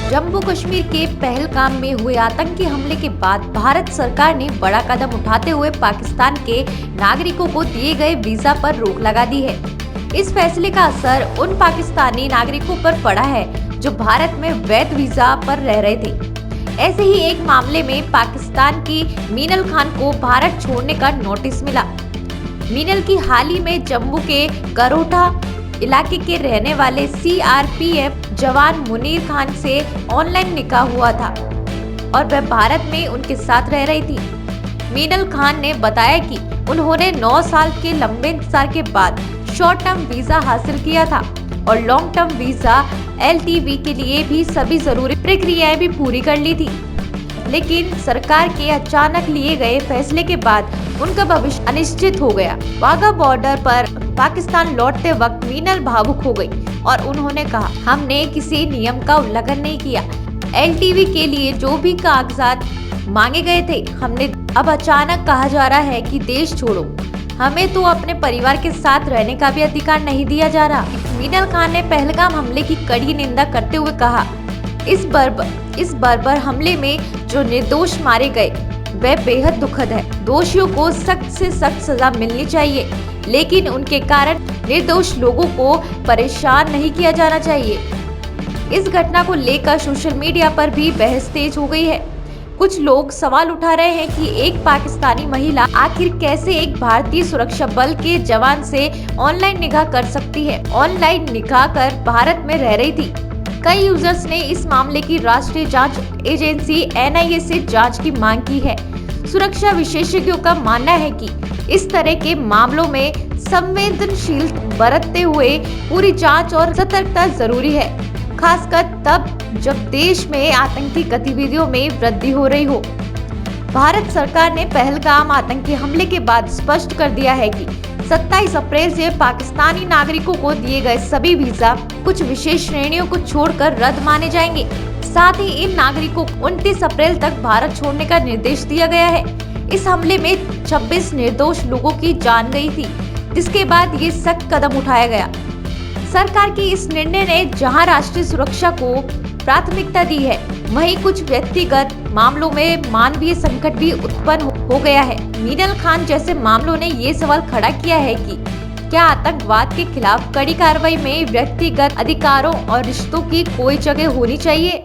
जम्मू कश्मीर के पहलगाम में हुए आतंकी हमले के बाद भारत सरकार ने बड़ा कदम उठाते हुए पाकिस्तान के नागरिकों को दिए गए वीजा पर रोक लगा दी है। इस फैसले का असर उन पाकिस्तानी नागरिकों पर पड़ा है जो भारत में वैध वीजा पर रह रहे थे। ऐसे ही एक मामले में पाकिस्तान की मीनल खान को भारत छोड़ने का नोटिस मिला। मीनल की हाल ही में जम्मू के गरोठा इलाके के रहने वाले सीआरपीएफ जवान मुनीर खान से ऑनलाइन निकाह हुआ था और वह भारत में उनके साथ रह रही थी। मीनल खान ने बताया कि उन्होंने 9 साल के लंबे इंतजार के बाद शॉर्ट टर्म वीजा हासिल किया था और लॉन्ग टर्म वीजा LTV के लिए भी सभी जरूरी प्रक्रियाएं भी पूरी कर ली थी। लेकिन सरकार के अचानक लिए गए फैसले के बाद उनका भविष्य अनिश्चित हो गया। वाघा बॉर्डर पर पाकिस्तान लौटते वक्त मीनल भावुक हो गई और उन्होंने कहा, हमने किसी नियम का उल्लंघन नहीं किया। LTV के लिए जो भी कागजात मांगे गए थे हमने, अब अचानक कहा जा रहा है कि देश छोड़ो। हमें तो अपने परिवार के साथ रहने का भी अधिकार नहीं दिया जा रहा। मीनल खान ने पहलगाम हमले की कड़ी निंदा करते हुए कहा, इस बर्बर हमले में जो निर्दोष मारे गए वह बेहद दुखद है। दोषियों को सख्त से सख्त सजा मिलनी चाहिए, लेकिन उनके कारण निर्दोष लोगों को परेशान नहीं किया जाना चाहिए। इस घटना को लेकर सोशल मीडिया पर भी बहस तेज हो गई है। कुछ लोग सवाल उठा रहे हैं कि एक पाकिस्तानी महिला आखिर कैसे एक भारतीय सुरक्षा बल के जवान से ऑनलाइन निकाह कर सकती है। ऑनलाइन निकाह कर भारत में रह रही थी। कई यूजर्स ने इस मामले की राष्ट्रीय जांच एजेंसी NIA से जांच की मांग की है। सुरक्षा विशेषज्ञों का मानना है कि इस तरह के मामलों में संवेदनशीलता बरतते हुए पूरी जांच और सतर्कता जरूरी है, खासकर तब जब देश में आतंकी गतिविधियों में वृद्धि हो रही हो। भारत सरकार ने पहलगाम आतंकी हमले के बाद स्पष्ट कर दिया है कि 27 अप्रैल से पाकिस्तानी नागरिकों को दिए गए सभी वीजा कुछ विशेष श्रेणियों को छोड़कर रद्द माने जाएंगे। साथ ही इन नागरिकों को 29 अप्रैल तक भारत छोड़ने का निर्देश दिया गया है। इस हमले में 26 निर्दोष लोगों की जान गई थी, जिसके बाद ये सख्त कदम उठाया गया। सरकार की इस निर्णय ने जहां राष्ट्रीय सुरक्षा को प्राथमिकता दी है, वहीं कुछ व्यक्तिगत मामलों में मानवीय संकट भी उत्पन्न हो गया है। मीनल खान जैसे मामलों ने ये सवाल खड़ा किया है कि क्या आतंकवाद के खिलाफ कड़ी कार्रवाई में व्यक्तिगत अधिकारों और रिश्तों की कोई जगह होनी चाहिए।